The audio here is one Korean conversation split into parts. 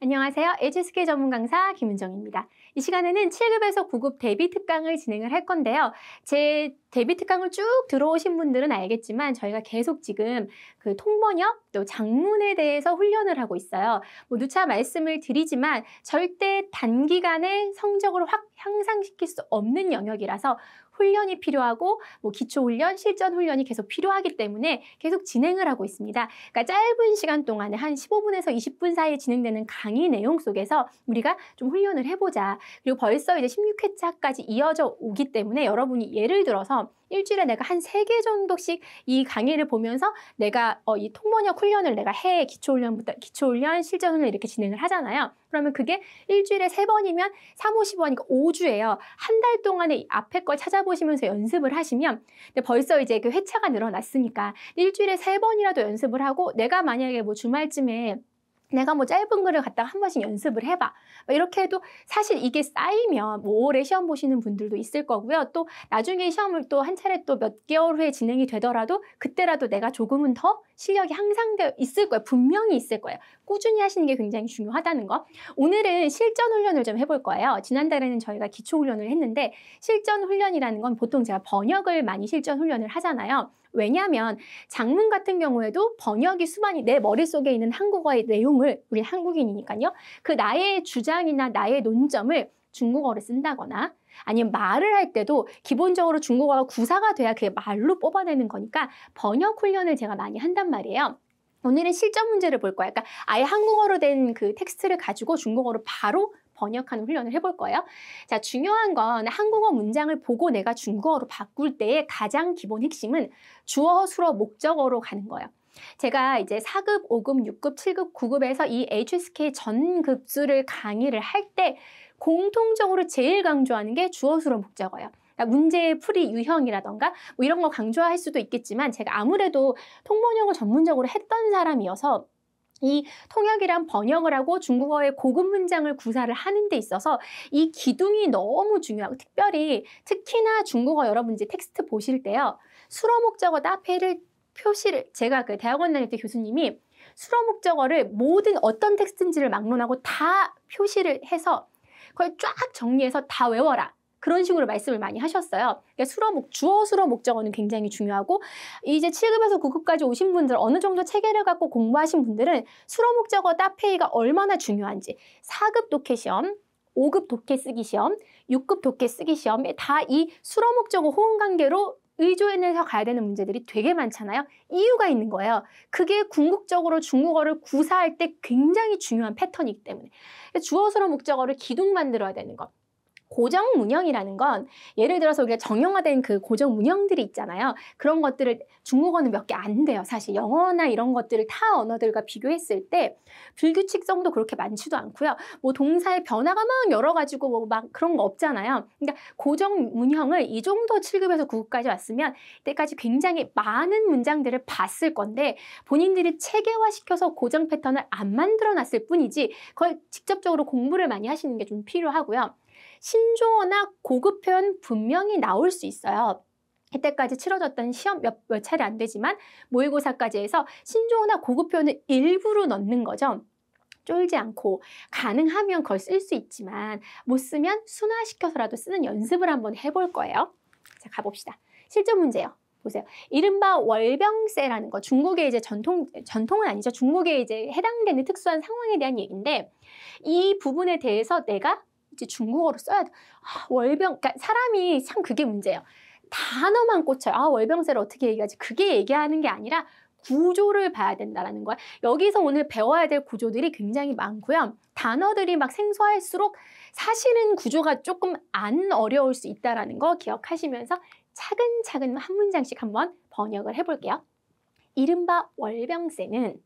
안녕하세요. 에듀스케 전문 강사 김은정입니다. 이 시간에는 7급에서 9급 대비 특강을 진행을 할 건데요. 제 대비 특강을 쭉 들어오신 분들은 알겠지만 저희가 계속 지금 그 통번역 또 장문에 대해서 훈련을 하고 있어요. 누차 말씀을 드리지만 절대 단기간에 성적을 확 향상시킬 수 없는 영역이라서 훈련이 필요하고 기초훈련, 실전훈련이 계속 필요하기 때문에 계속 진행을 하고 있습니다. 그러니까 짧은 시간 동안에 한 15분에서 20분 사이에 진행되는 강의 내용 속에서 우리가 좀 훈련을 해보자. 그리고 벌써 이제 16회차까지 이어져 오기 때문에 여러분이 예를 들어서 일주일에 내가 한 3개 정도씩 이 강의를 보면서 내가 이 통번역 훈련을 내가 해. 기초훈련부터 기초훈련, 실전훈련 이렇게 진행을 하잖아요. 그러면 그게 일주일에 3번이면 3, 5, 10번이니까 5주예요. 한 달 동안에 이 앞에 걸 찾아보시면서 연습을 하시면 근데 벌써 이제 그 회차가 늘어났으니까 일주일에 3번이라도 연습을 하고 내가 만약에 주말쯤에 내가 짧은 글을 갖다가 한 번씩 연습을 해봐. 이렇게 해도 사실 이게 쌓이면 5월에 시험 보시는 분들도 있을 거고요. 또 나중에 시험을 또 한 차례 또 몇 개월 후에 진행이 되더라도 그때라도 내가 조금은 더 실력이 향상되어 있을 거예요. 분명히 있을 거예요. 꾸준히 하시는 게 굉장히 중요하다는 거. 오늘은 실전 훈련을 좀 해볼 거예요. 지난달에는 저희가 기초 훈련을 했는데 실전 훈련이라는 건 보통 제가 번역을 많이 실전 훈련을 하잖아요. 왜냐하면 장문 같은 경우에도 번역이 수반이 내 머릿속에 있는 한국어의 내용을 우리 한국인이니까요. 그 나의 주장이나 나의 논점을 중국어로 쓴다거나 아니면 말을 할 때도 기본적으로 중국어가 구사가 돼야 그게 말로 뽑아내는 거니까 번역 훈련을 제가 많이 한단 말이에요. 오늘은 실전 문제를 볼 거예요. 그러니까 아예 한국어로 된 그 텍스트를 가지고 중국어로 바로 번역하는 훈련을 해볼 거예요. 자, 중요한 건 한국어 문장을 보고 내가 중국어로 바꿀 때의 가장 기본 핵심은 주어, 수어, 목적어로 가는 거예요. 제가 이제 4급, 5급, 6급, 7급, 9급에서 이 HSK 전 급수를 강의를 할 때 공통적으로 제일 강조하는 게 주어, 수어, 목적어예요. 그러니까 문제의 풀이 유형이라던가 이런 거 강조할 수도 있겠지만 제가 아무래도 통번역을 전문적으로 했던 사람이어서 이 통역이랑 번역을 하고 중국어의 고급 문장을 구사를 하는 데 있어서 이 기둥이 너무 중요하고 특히나 중국어 여러분 이제 텍스트 보실 때요. 수로 목적어 앞에를 표시를 제가 그 대학원 다닐 때 교수님이 수로 목적어를 모든 어떤 텍스트인지를 막론하고 다 표시를 해서 그걸 쫙 정리해서 다 외워라. 그런 식으로 말씀을 많이 하셨어요. 그러니까 주어, 수로, 목적어는 굉장히 중요하고 이제 7급에서 9급까지 오신 분들 어느 정도 체계를 갖고 공부하신 분들은 수로, 목적어 따페이가 얼마나 중요한지 4급 독해 시험, 5급 독해 쓰기 시험, 6급 독해 쓰기 시험에 다 이 수로, 목적어 호응 관계로 의존해서 가야 되는 문제들이 되게 많잖아요. 이유가 있는 거예요. 그게 궁극적으로 중국어를 구사할 때 굉장히 중요한 패턴이기 때문에 주어, 수로, 목적어를 기둥 만들어야 되는 것. 고정 문형이라는 건 예를 들어서 우리가 정형화된 그 고정 문형들이 있잖아요. 그런 것들을 중국어는 몇 개 안 돼요. 사실 영어나 이런 것들을 타 언어들과 비교했을 때 불규칙성도 그렇게 많지도 않고요. 동사의 변화가 막 여러 가지고 막 그런 거 없잖아요. 그러니까 고정 문형을 이 정도 7급에서 9급까지 왔으면 이때까지 굉장히 많은 문장들을 봤을 건데 본인들이 체계화시켜서 고정 패턴을 안 만들어 놨을 뿐이지 그걸 직접적으로 공부를 많이 하시는 게 좀 필요하고요. 신조어나 고급 표현 분명히 나올 수 있어요. 이때까지 치러졌던 시험 몇 차례 안 되지만 모의고사까지 해서 신조어나 고급 표현을 일부러 넣는 거죠. 쫄지 않고 가능하면 그걸 쓸 수 있지만 못 쓰면 순화시켜서라도 쓰는 연습을 한번 해볼 거예요. 자, 가봅시다. 실전 문제요. 보세요. 이른바 월병세라는 거 중국의 이제 전통은 아니죠. 중국에 이제 해당되는 특수한 상황에 대한 얘기인데 이 부분에 대해서 내가 이제 중국어로 써야 돼. 그러니까 사람이 참 그게 문제예요. 단어만 꽂혀요. 월병세를 어떻게 얘기하지? 그게 얘기하는 게 아니라 구조를 봐야 된다는 거야. 여기서 오늘 배워야 될 구조들이 굉장히 많고요. 단어들이 막 생소할수록 사실은 구조가 조금 안 어려울 수 있다는 거 기억하시면서 차근차근 한 문장씩 한번 번역을 해볼게요. 이른바 월병세는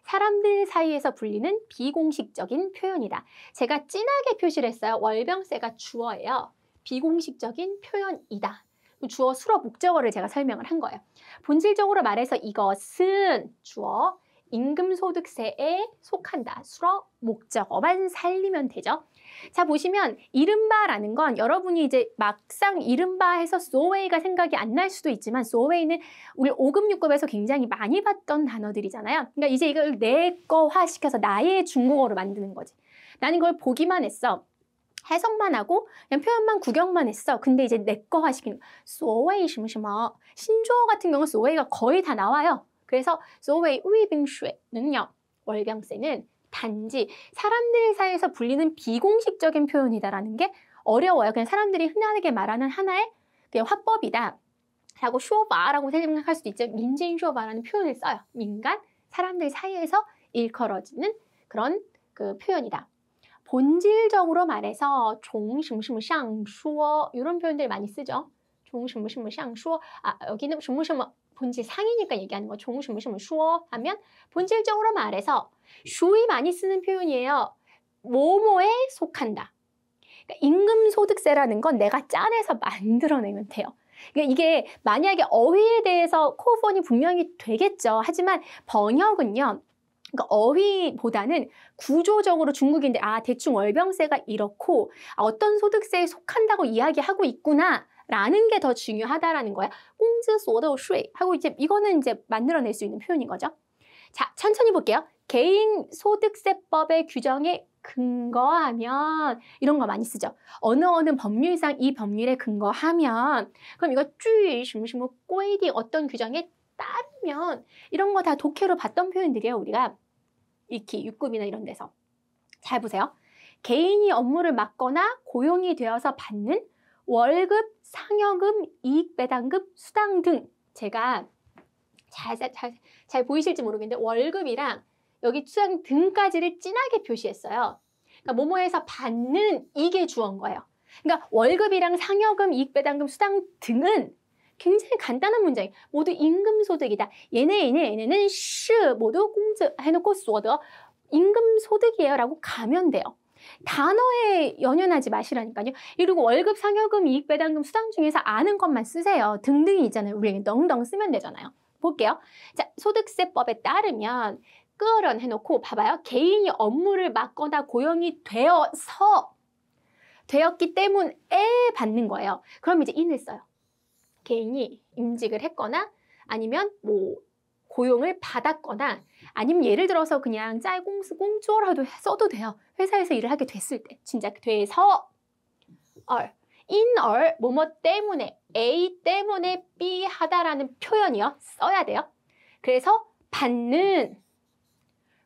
사람들 사이에서 불리는 비공식적인 표현이다. 제가 진하게 표시를 했어요. 월병세가 주어예요. 비공식적인 표현이다. 주어, 수로, 목적어를 제가 설명을 한 거예요. 본질적으로 말해서 이것은 주어, 임금소득세에 속한다. 수로 목적어만 살리면 되죠. 자, 보시면 이른바라는 건 여러분이 이제 막상 이른바 해서 소웨이가 생각이 안 날 수도 있지만 소웨이는 우리 5급, 6급에서 굉장히 많이 봤던 단어들이잖아요. 그러니까 이제 이걸 내 거화시켜서 나의 중국어로 만드는 거지. 나는 그걸 보기만 했어. 해석만 하고 그냥 표현만 구경만 했어. 근데 이제 내 거화시키는 거. 소웨이 什么什么 신조어 같은 경우는 소웨이가 거의 다 나와요. 그래서 소웨이 위빙쉐는요. 월병세는 단지 사람들 사이에서 불리는 비공식적인 표현이다라는 게 어려워요. 그냥 사람들이 흔하게 말하는 하나의 그냥 화법이다. 라고 쇼바라고 생각할 수도 있죠. 민진 쇼바라는 표현을 써요. 민간 사람들 사이에서 일컬어지는 그런 그 표현이다. 본질적으로 말해서 从什么什么上说 이런 표현들 많이 쓰죠. 从什么什么上说 여기는 什么什么 본질 상이니까 얘기하는 거. 从什么什么说 하면 본질적으로 말해서 슈이 많이 쓰는 표현이에요. 뭐뭐에 속한다. 그러니까 임금소득세라는 건 내가 짜내서 만들어내면 돼요. 그러니까 이게 만약에 어휘에 대해서 코어폰이 분명히 되겠죠. 하지만 번역은요. 그러니까 어휘보다는 구조적으로 중국인들 대충 월병세가 이렇고 어떤 소득세에 속한다고 이야기하고 있구나 라는 게 더 중요하다라는 거야. 공즈소득税 하고 이제 이거는 이제 만들어낼 수 있는 표현인 거죠. 자, 천천히 볼게요. 개인소득세법의 규정에 근거하면 이런 거 많이 쓰죠. 어느 법률상 이 법률에 근거하면 그럼 이거 쭈什么什么规定 어떤 규정에 따르면 이런 거 다 독해로 봤던 표현들이에요. 우리가 익히 6급이나 이런 데서. 잘 보세요. 개인이 업무를 맡거나 고용이 되어서 받는 월급, 상여금, 이익배당금, 수당 등 제가 잘 보이실지 모르겠는데 월급이랑 여기 수당 등까지를 진하게 표시했어요. 그러니까 뭐뭐해서 받는 이게 주어인 거예요. 그러니까 월급이랑 상여금, 이익배당금, 수당 등은 굉장히 간단한 문장이에요. 모두 임금소득이다. 얘네는 시 모두 공즈 해놓고 소득 임금소득이에요 라고 가면 돼요. 단어에 연연하지 마시라니까요. 그리고 월급, 상여금, 이익배당금, 수당 중에서 아는 것만 쓰세요. 등등이 있잖아요. 우리 덩덩 쓰면 되잖아요. 볼게요. 자, 소득세법에 따르면 끄어런 해놓고 봐봐요. 개인이 업무를 맡거나 고용이 되었기 때문에 받는 거예요. 그럼 이제 인을 써요. 개인이 임직을 했거나 아니면 뭐 고용을 받았거나 아니면 예를 들어서 그냥 짤공스 공조라도 써도 돼요. 회사에서 일을 하게 됐을 때 진짜 돼서 뭐뭐 때문에 A 때문에 B 하다라는 표현이요. 써야 돼요. 그래서 받는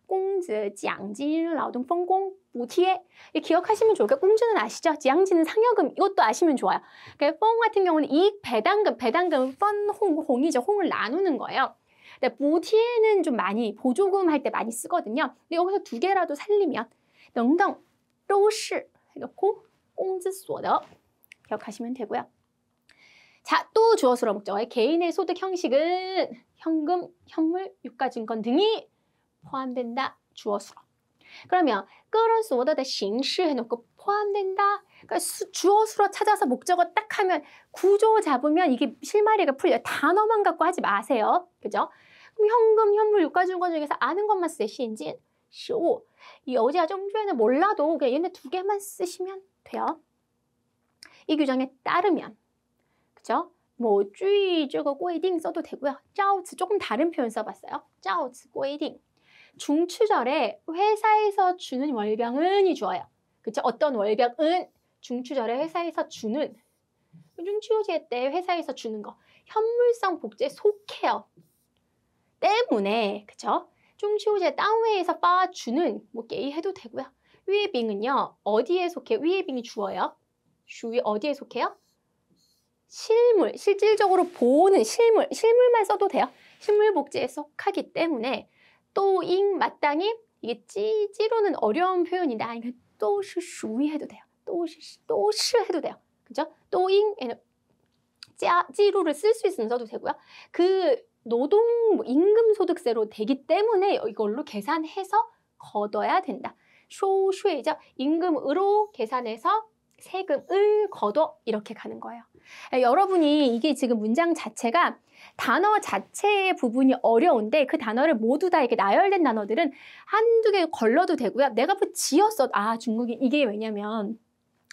공즈, 장진, 라오동펑공, 무티에 기억하시면 좋을까요? 공즈는 아시죠? 장진은 상여금 이것도 아시면 좋아요. 그러니까 펑 같은 경우는 이익 배당금은 펀홍이죠. 홍을 나누는 거예요. 근데 무티에는 좀 많이 보조금 할 때 많이 쓰거든요. 근데 여기서 두 개라도 살리면 덩덩, 都是 해놓고 공즈소득 기억하시면 되고요. 자, 또 주어수로 목적어의 개인의 소득 형식은 현금, 현물, 유가증권 등이 포함된다. 주어수로. 그러면 个人所得的形式 해놓고 포함된다. 그러니까 주어수로 찾아서 목적어 딱 하면 구조 잡으면 이게 실마리가 풀려요. 단어만 갖고 하지 마세요. 그죠? 그럼 현금, 현물, 유가증권 중에서 아는 것만 쓰시인지 15. 이 어제 정주에는 몰라도 그냥 얘네 두 개만 쓰시면 돼요. 이 규정에 따르면 그죠? 뭐 주의这个规定 써도 되고요. 照此 조금 다른 표현 써봤어요. 照此规定 중추절에 회사에서 주는 월병은이 주어요. 그쵸? 어떤 월병은 중추절에 회사에서 주는 중추제 때 회사에서 주는 거 현물성 복지에 속해요. 때문에 그쵸? 중추제 땅외에서 빠주는 뭐 게이 해도 되고요. 위에빙은요 어디에 속해? 위에빙이 주어요. 주위 어디에 속해요? 실물, 실질적으로 보는 실물만 써도 돼요. 실물 복지에 속하기 때문에 또잉 마땅히 이게 찌로는 어려운 표현이다. 그러니까 都是属于 해도 돼요. 都是 해도 돼요. 그죠? 또잉에는 찌로를 쓸 수 있으면 써도 되고요. 그 노동 임금소득세로 되기 때문에 이걸로 계산해서 걷어야 된다. 쇼쉐이죠. 임금으로 계산해서 세금을 걷어 이렇게 가는 거예요. 여러분이 이게 지금 문장 자체가 단어 자체의 부분이 어려운데 그 단어를 모두 다 이렇게 나열된 단어들은 한두 개 걸러도 되고요. 내가 뭐 지었어. 아, 중국인 이게 왜냐면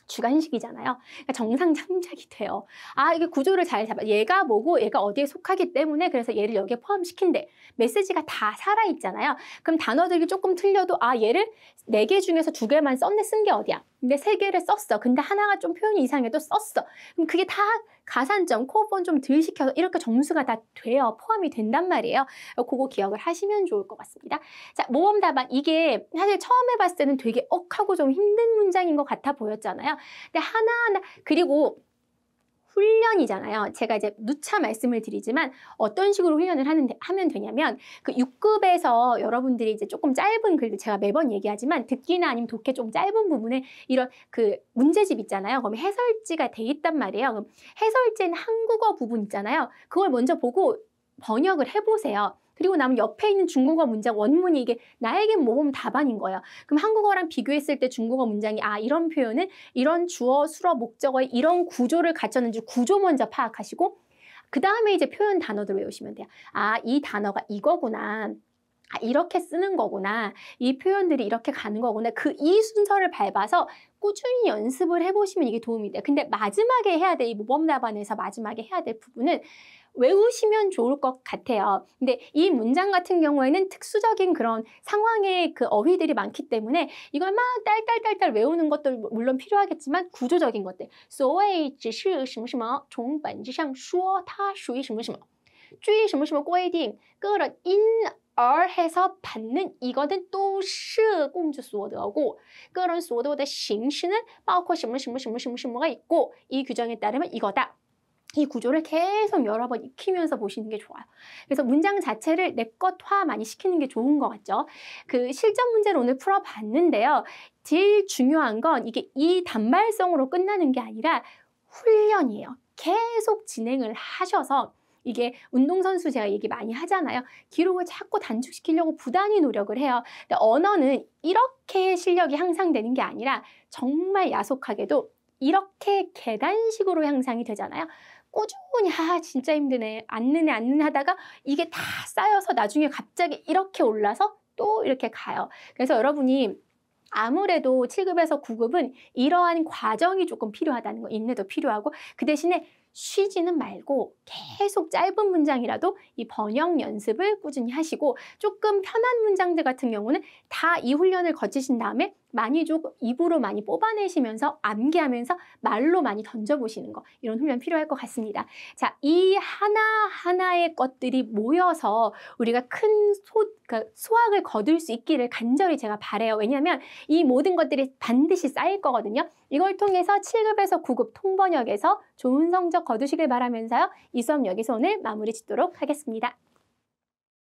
주관식이잖아요. 그러니까 정상 참작이 돼요. 아, 이게 구조를 잘 잡아. 얘가 뭐고 얘가 어디에 속하기 때문에 그래서 얘를 여기에 포함시킨대. 메시지가 다 살아있잖아요. 그럼 단어들이 조금 틀려도 아, 얘를 4개 중에서 2개만 썼네. 쓴 게 어디야? 근데 3개를 썼어. 근데 하나가 좀 표현이 이상해도 썼어. 그럼 그게 다 가산점, 코어폰 좀 덜 시켜서 이렇게 점수가 다 돼요. 포함이 된단 말이에요. 그거 기억을 하시면 좋을 것 같습니다. 자, 모범 답안. 이게 사실 처음에 봤을 때는 되게 억하고 좀 힘든 문장인 것 같아 보였잖아요. 근데 하나하나, 그리고 훈련이잖아요. 제가 이제 누차 말씀을 드리지만 어떤 식으로 훈련을 하면 되냐면 그 6급에서 여러분들이 이제 조금 짧은 글들 제가 매번 얘기하지만 듣기나 아니면 독해 좀 짧은 부분에 이런 그 문제집 있잖아요. 그럼 해설지가 돼 있단 말이에요. 그럼 해설지는 한국어 부분 있잖아요. 그걸 먼저 보고 번역을 해보세요. 그리고 나면 옆에 있는 중국어 문장 원문이 이게 나에겐 모범 답안인 거예요. 그럼 한국어랑 비교했을 때 중국어 문장이 아, 이런 표현은 이런 주어, 수어, 목적어의 이런 구조를 갖췄는지 구조 먼저 파악하시고 그 다음에 이제 표현 단어들 외우시면 돼요. 아, 이 단어가 이거구나. 아, 이렇게 쓰는 거구나. 이 표현들이 이렇게 가는 거구나. 그 이 순서를 밟아서 꾸준히 연습을 해보시면 이게 도움이 돼요. 근데 마지막에 해야 돼. 이 모범 답안에서 마지막에 해야 될 부분은 외우시면 좋을 것 같아요. 근데 이 문장 같은 경우에는 특수적인 그런 상황의 그 어휘들이 많기 때문에 이걸 막 딸딸딸딸 외우는 것도 물론 필요하겠지만 구조적인 것들. 所谓只是什么什么从本质上说它属于什么什么注意什么什么规定 그런因而 해서 받는 이거는 都是共治所得고 그런所得的形式는包括什么什么什么什么什么가 있고 이 규정에 따르면 이거다. 이 구조를 계속 여러 번 익히면서 보시는 게 좋아요. 그래서 문장 자체를 내 것화 많이 시키는 게 좋은 것 같죠. 그 실전 문제를 오늘 풀어봤는데요. 제일 중요한 건 이게 이 단말성으로 끝나는 게 아니라 훈련이에요. 계속 진행을 하셔서 이게 운동선수 제가 얘기 많이 하잖아요. 기록을 자꾸 단축시키려고 부단히 노력을 해요. 근데 언어는 이렇게 실력이 향상되는 게 아니라 정말 야속하게도 이렇게 계단식으로 향상이 되잖아요. 꾸준히 진짜 힘드네. 안 느네 하다가 이게 다 쌓여서 나중에 갑자기 이렇게 올라서 또 이렇게 가요. 그래서 여러분이 아무래도 7급에서 9급은 이러한 과정이 조금 필요하다는 거, 인내도 필요하고 그 대신에 쉬지는 말고 계속 짧은 문장이라도 이 번역 연습을 꾸준히 하시고 조금 편한 문장들 같은 경우는 다 이 훈련을 거치신 다음에 많이 조금 입으로 많이 뽑아내시면서 암기하면서 말로 많이 던져보시는 거 이런 훈련 필요할 것 같습니다. 자, 이 하나하나의 것들이 모여서 우리가 큰 소학을 거둘 수 있기를 간절히 제가 바라요. 왜냐하면 이 모든 것들이 반드시 쌓일 거거든요. 이걸 통해서 7급에서 9급 통번역에서 좋은 성적 거두시길 바라면서요. 이 수업 여기서 오늘 마무리 짓도록 하겠습니다.